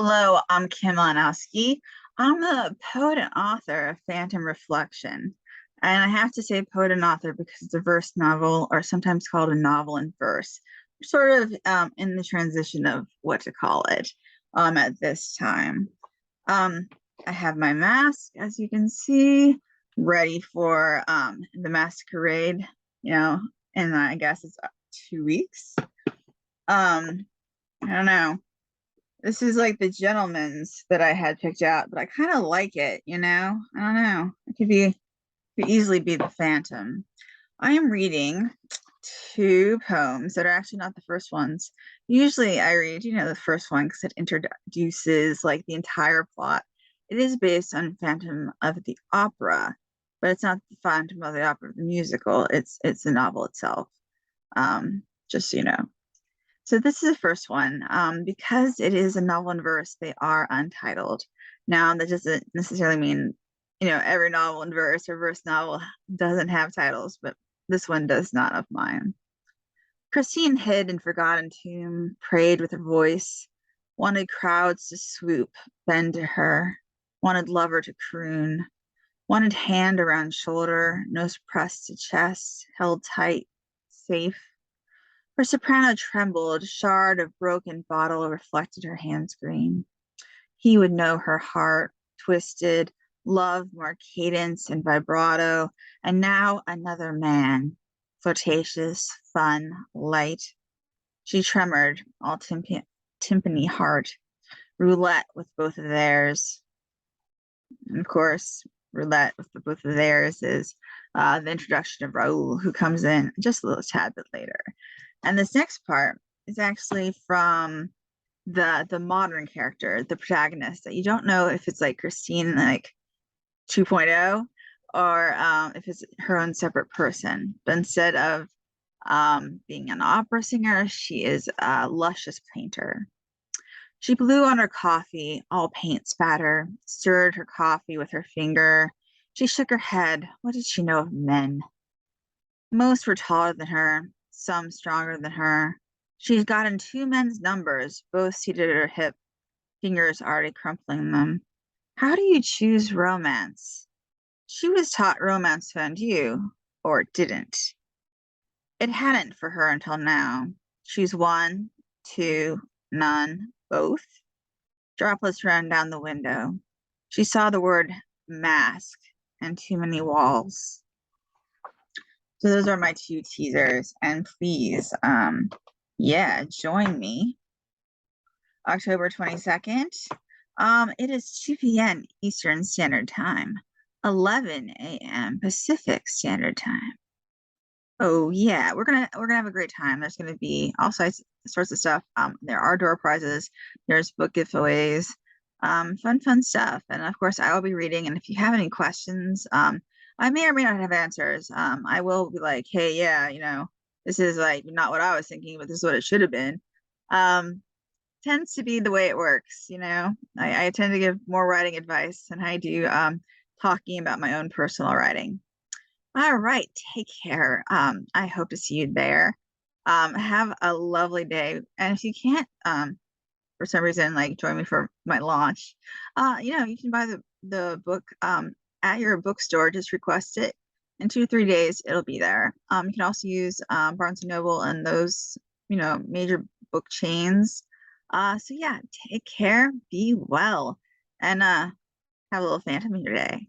Hello, I'm Kim Lanowski. I'm a poet and author of Phantom Reflection. And I have to say poet and author because it's a verse novel, or sometimes called a novel in verse. We're sort of in the transition of what to call it at this time. Um, I have my mask, as you can see, ready for the masquerade, you know, and I guess it's 2 weeks. I don't know. This is like the gentleman's that I had picked out, but I kind of like it, you know? I don't know. It could easily be the Phantom. I am reading two poems that are actually not the first ones. Usually I read, the first one because it introduces like the entire plot. It is based on Phantom of the Opera, but it's not the Phantom of the Opera, the musical. It's the novel itself. Just so you know. So this is the first one. Because it is a novel in verse, they are untitled. Now, that doesn't necessarily mean, every novel in verse or verse novel doesn't have titles, but this one does not of mine. Christine hid in forgotten tomb, prayed with her voice, wanted crowds to swoop, bend to her, wanted lover to croon, wanted hand around shoulder, nose pressed to chest, held tight, safe. Her soprano trembled, shard of broken bottle reflected her hands green. He would know her heart, twisted, love more cadence and vibrato, and now another man, flirtatious, fun, light. She tremored, all timpani heart, roulette with both of theirs. And of course, roulette with both of theirs is the introduction of Raoul, who comes in just a little tad bit later. And this next part is actually from the modern character, the protagonist, that you don't know if it's like Christine like 2.0 or if it's her own separate person. But instead of being an opera singer, she is a luscious painter. She blew on her coffee, all paint spatter, stirred her coffee with her finger. She shook her head. What did she know of men? Most were taller than her, some stronger than her. She'd gotten two men's numbers, both seated at her hip, fingers already crumpling them. How do you choose romance? She was taught romance found you, or didn't. It hadn't for her until now. Choose one, two, none, both. Droplets ran down the window. She saw the word mask and too many walls. So those are my two teasers. And please, join me October 22nd. It is 2 p.m. Eastern Standard Time, 11 a.m. Pacific Standard Time. Oh yeah, we're gonna have a great time. There's gonna be all sorts of stuff. There are door prizes, there's book giveaways, fun stuff. And of course, I will be reading. And if you have any questions, I may or may not have answers. I will be like, hey, yeah, this is like not what I was thinking, but this is what it should have been. Tends to be the way it works. I tend to give more writing advice than I do talking about my own personal writing. All right, take care. I hope to see you there. Have a lovely day. And if you can't, for some reason, like join me for my launch, you can buy the book at your bookstore. Just request it. In 2 to 3 days, it'll be there. You can also use Barnes and Noble and those, major book chains. So yeah, take care, be well, and have a little phantom in your day.